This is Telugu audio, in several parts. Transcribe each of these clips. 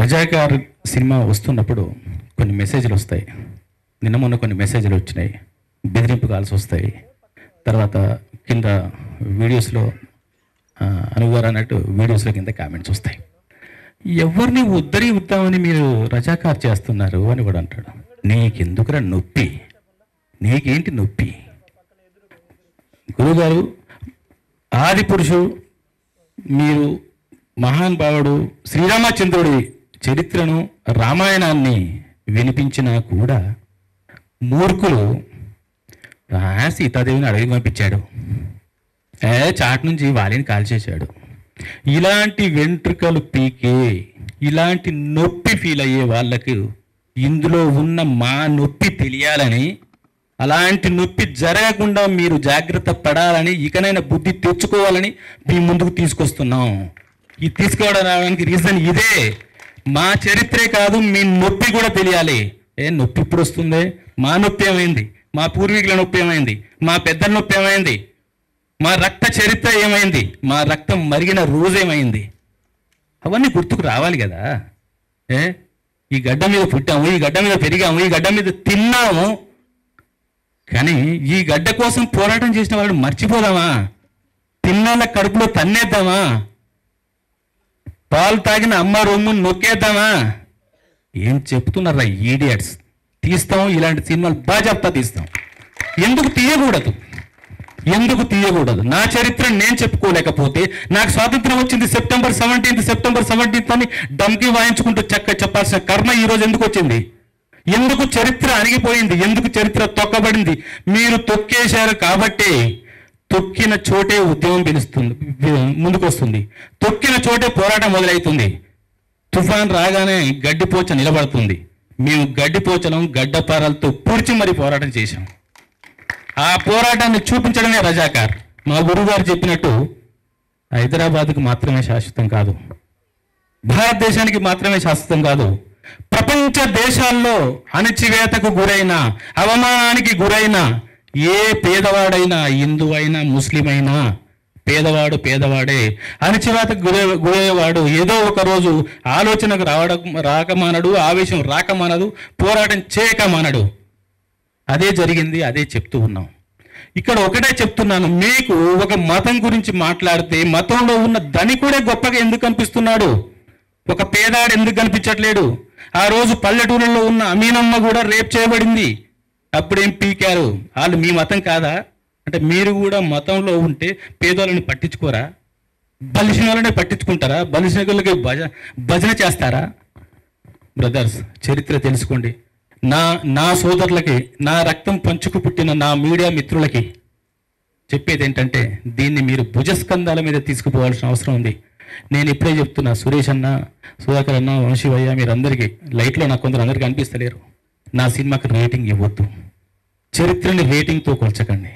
రజాకార్ సినిమా వస్తున్నప్పుడు కొన్ని మెసేజ్లు వస్తాయి. నిన్న మొన్న కొన్ని మెసేజ్లు వచ్చినాయి, బెదిరింపు కాల్స్ వస్తాయి. తర్వాత కింద వీడియోస్లో అనుగారు అన్నట్టు వీడియోస్లో కింద కామెంట్స్ వస్తాయి. ఎవరిని ఉద్ధరిద్దామని మీరు రజాకార్ చేస్తున్నారు అని కూడా అంటాడు. నీకెందుకురా నొప్పి, నీకేంటి నొప్పి? గురుగారు ఆది పురుషుడు, మీరు మహాన్ భావుడు శ్రీరామచంద్రుడి చరిత్రను రామాయణాన్ని వినిపించినా కూడా మూర్ఖులు సీతాదేవిని అడవికి పంపించాడు, చాటు నుంచి వాలిని కాల్చేశాడు, ఇలాంటి వెంట్రుకలు పీకే ఇలాంటి నొప్పి ఫీల్ అయ్యే వాళ్ళకు ఇందులో ఉన్న మా నొప్పి తెలియాలని, అలాంటి నొప్పి జరగకుండా మీరు జాగ్రత్త పడాలని, ఇకనైనా బుద్ధి తెచ్చుకోవాలని మీ ముందుకు తీసుకొస్తున్నాం. ఇది తీసుకురావడానికి రీజన్ ఇదే. మా చరిత్రే కాదు, మీ నొప్పి కూడా తెలియాలి. నొప్పి ఇప్పుడు వస్తుంది, మా నొప్పి ఏమైంది, మా పూర్వీకుల నొప్పి ఏమైంది, మా పెద్దల నొప్పి ఏమైంది, మా రక్త చరిత్ర ఏమైంది, మా రక్తం మరిగిన రోజేమైంది, అవన్నీ గుర్తుకు రావాలి కదా. ఈ గడ్డ మీద పుట్టాము, ఈ గడ్డ మీద పెరిగాము, ఈ గడ్డ మీద తిన్నాము, కానీ ఈ గడ్డ కోసం పోరాటం చేసిన వాళ్ళు మర్చిపోదామా? తిన్నాళ్ళ కడుపులో తన్నేద్దామా? పాలు తాగిన అమ్మ రొమ్ము నొక్కేద్దామా? ఏం చెప్తున్నారా ఈడియట్స్? తీస్తాం, ఇలాంటి సినిమాలు బాజాప్తా తీస్తాం. ఎందుకు తీయకూడదు? ఎందుకు తీయకూడదు? నా చరిత్ర నేను చెప్పుకోలేకపోతే, నాకు స్వాతంత్రం వచ్చింది సెప్టెంబర్ 17 అని డమ్కి వాయించుకుంటూ చెప్పాల్సిన కర్మ ఈరోజు ఎందుకు వచ్చింది? ఎందుకు చరిత్ర అణిగిపోయింది? ఎందుకు చరిత్ర తొక్కబడింది? మీరు తొక్కేశారు కాబట్టి. తొక్కిన చోటే ఉద్యమం పిలుస్తుంది, ముందుకు వస్తుంది. తొక్కిన చోటే పోరాటం మొదలవుతుంది. తుఫాన్ రాగానే గడ్డిపోచ నిలబడుతుంది. మేము గడ్డిపోచలం గడ్డపారాలతో పూడ్చి మరీ పోరాటం చేశాం. ఆ పోరాటాన్ని చూపించడమే రజాకార్. మా గురువుగారు చెప్పినట్టు హైదరాబాద్కు మాత్రమే శాశ్వతం కాదు, భారతదేశానికి మాత్రమే శాశ్వతం కాదు, ప్రపంచ దేశాల్లో అణచివేతకు గురైన, అవమానానికి గురైన ఏ పేదవాడైనా, హిందూ అయినా ముస్లిం అయినా, పేదవాడు పేదవాడే. అణచివేతకు గురయ్యేవాడు ఏదో ఒక రోజు ఆలోచనకు రాకమానడు, ఆవేశం రాకమానదు, పోరాటం చేయకమానడు. అదే జరిగింది, అదే చెప్తూ ఉన్నాం. ఇక్కడ ఒకటే చెప్తున్నాను, మీకు ఒక మతం గురించి మాట్లాడితే మతంలో ఉన్న ధనికుడే గొప్పగా ఎందుకు కనిపిస్తున్నాడు? ఒక పేదాడు ఎందుకు కనిపించట్లేడు? ఆ రోజు పల్లెటూరులో ఉన్న అమీనమ్మ కూడా రేప్ చేయబడింది. అప్పుడేం పీకారు? వాళ్ళు మీ మతం కాదా? అంటే మీరు కూడా మతంలో ఉంటే పేదోళ్ళని పట్టించుకోరా? బలిసిన వాళ్ళని పట్టించుకుంటారా? బలిసిన వాళ్ళకి భజన చేస్తారా? బ్రదర్స్, చరిత్ర తెలుసుకోండి. నా సోదరులకి, నా రక్తం పంచుకు పుట్టిన నా మీడియా మిత్రులకి చెప్పేది ఏంటంటే, దీన్ని మీరు భుజస్కంధాల మీద తీసుకుపోవాల్సిన అవసరం ఉంది. నేను ఇప్పుడే చెప్తున్నా, సురేష్ అన్న, సుధాకర్ అన్న, వంశీవయ్య, మీరందరికీ లైట్లో నాకు కొందరు అందరికీ అనిపిస్తలేరు. నా సినిమాకి రేటింగ్ ఇవ్వద్దు, చరిత్రని రేటింగ్తో కొల్చకండి.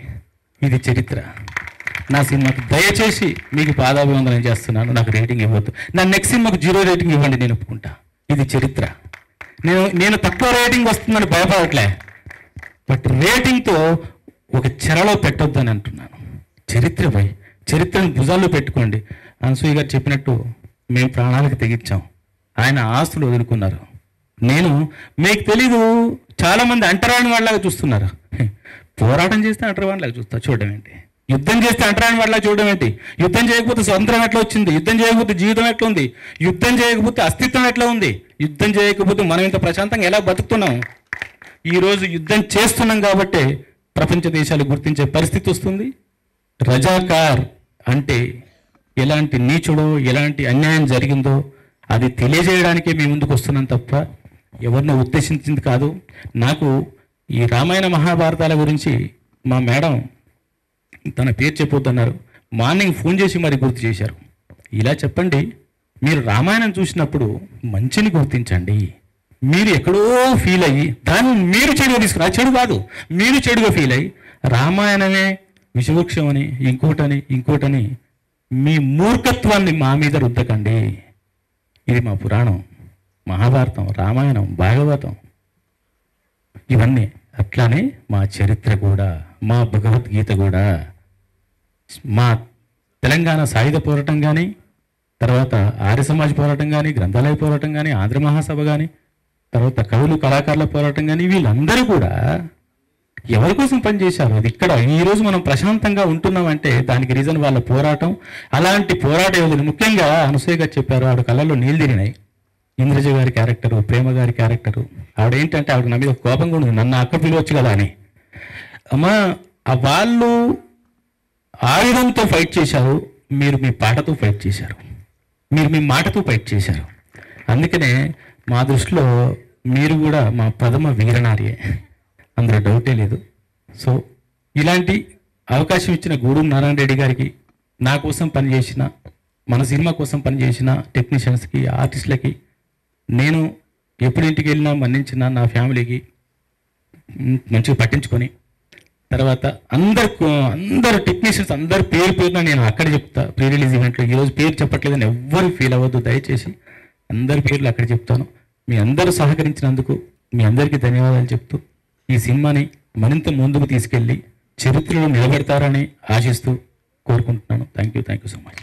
ఇది చరిత్ర. నా సినిమాకి దయచేసి మీకు పాదాభివందనం చేస్తున్నాను, నాకు రేటింగ్ ఇవ్వద్దు. నా నెక్స్ట్ సినిమాకు 0 రేటింగ్ ఇవ్వండి, నేను ఒప్పుకుంటా. ఇది చరిత్ర. నేను తక్కువ రేటింగ్ వస్తుందని భయపడట్లే, బట్ రేటింగ్తో ఒక చెరలో పెట్టొద్దని అంటున్నాను. చరిత్రను భుజాల్లో పెట్టుకోండి. అనసూయ గారు చెప్పినట్టు మేము ప్రాణాలకు తెగించాం, ఆయన ఆస్తులు వదులుకున్నారు. మీకు తెలీదు, చాలామంది అంటరాని వాళ్ళలాగా చూస్తున్నారు. పోరాటం చేస్తే అంటరానిలాగా చూస్తారు. చూడడం ఏంటి? యుద్ధం చేస్తే అంటరాని వాళ్ళలాగా చూడడం ఏంటి? యుద్ధం చేయకపోతే స్వతంత్రం ఎట్లా వచ్చింది? యుద్ధం చేయకపోతే జీవితం ఎట్లా ఉంది? యుద్ధం చేయకపోతే అస్తిత్వం ఎట్లా ఉంది? యుద్ధం చేయకపోతే మనం ఇంత ప్రశాంతంగా ఎలా బతుకుతున్నాం? ఈరోజు యుద్ధం చేస్తున్నాం కాబట్టే ప్రపంచ దేశాలు గుర్తించే పరిస్థితి వస్తుంది. రజాకార్ అంటే ఎలాంటి నీచుడో, ఎలాంటి అన్యాయం జరిగిందో అది తెలియజేయడానికే మీ ముందుకు వస్తున్నాం తప్ప ఎవరినో ఉద్దేశించింది కాదు. నాకు ఈ రామాయణ మహాభారతాల గురించి మా మేడం తన పేరు చెప్పొద్దన్నారు, మార్నింగ్ ఫోన్ చేసి మరి గుర్తు చేశారు. ఇలా చెప్పండి, మీరు రామాయణం చూసినప్పుడు మంచిని గుర్తించండి. మీరు ఎక్కడో ఫీల్ అయ్యి దాన్ని మీరు చెడుగా తీసుకున్నారు, చెడు కాదు, మీరు చెడుగా ఫీల్ అయ్యి రామాయణమే విషవృక్షం అని ఇంకోటని మీ మూర్ఖత్వాన్ని మా మీద రుద్దకండి. ఇది మా పురాణం, మహాభారతం, రామాయణం, భాగవతం, ఇవన్నీ. అట్లానే మా చరిత్ర కూడా, మా భగవద్గీత కూడా, మా తెలంగాణ సాయుధ పోరాటం కానీ, తర్వాత ఆర్య సమాజ్ పోరాటం కానీ, గ్రంథాలయ పోరాటం కానీ, ఆంధ్ర మహాసభ కానీ, తర్వాత కవులు కళాకారుల పోరాటం కానీ, వీళ్ళందరూ కూడా ఎవరి కోసం పనిచేశారు? అది ఇక్కడ ఈరోజు మనం ప్రశాంతంగా ఉంటున్నామంటే దానికి రీజన్ వాళ్ళ పోరాటం. అలాంటి పోరాట యోధులు, ముఖ్యంగా అనసూయ గారు చెప్పారు, ఆవిడ కళ్ళల్లో నీళ్ళు తిరిగినాయి. ఇంద్రజ గారి క్యారెక్టరు, ప్రేమ గారి క్యారెక్టరు, ఆవిడేంటంటే ఆవిడ నా మీద కోపంగా ఉండదు, నన్ను అక్క పిలవచ్చు కదా అని. అమ్మా వాళ్ళు ఆయుధంతో ఫైట్ చేశారు, మీరు మీ పాటతో ఫైట్ చేశారు, మీరు మీ మాటతో ఫైట్ చేశారు. అందుకనే మా దృష్టిలో మీరు కూడా మా ప్రథమ వీరనారియే, అందులో డౌటే లేదు. సో ఇలాంటి అవకాశం ఇచ్చిన గూడూరు నారాయణ రెడ్డి గారికి, నా కోసం పనిచేసిన, మన సినిమా కోసం పనిచేసిన టెక్నీషియన్స్కి, ఆర్టిస్టులకి, నేను ఎప్పుడు ఇంటికి వెళ్ళినా మన్నించిన నా ఫ్యామిలీకి మంచిగా పట్టించుకొని, తర్వాత అందరు టెక్నీషియన్స్ అందరు పేరున నేను అక్కడ చెప్తా ప్రీ రిలీజ్ ఈవెంట్లో. ఈరోజు పేరు చెప్పట్లేదని ఎవ్వరు ఫీల్ అవ్వద్దు దయచేసి, అందరి పేర్లు అక్కడ చెప్తాను. మీ అందరూ సహకరించినందుకు మీ అందరికీ ధన్యవాదాలు చెప్తూ ఈ సినిమాని మరింత ముందుకు తీసుకెళ్ళి చరిత్రలో నిలబెడతారని ఆశిస్తూ కోరుకుంటున్నాను. Thank you so much.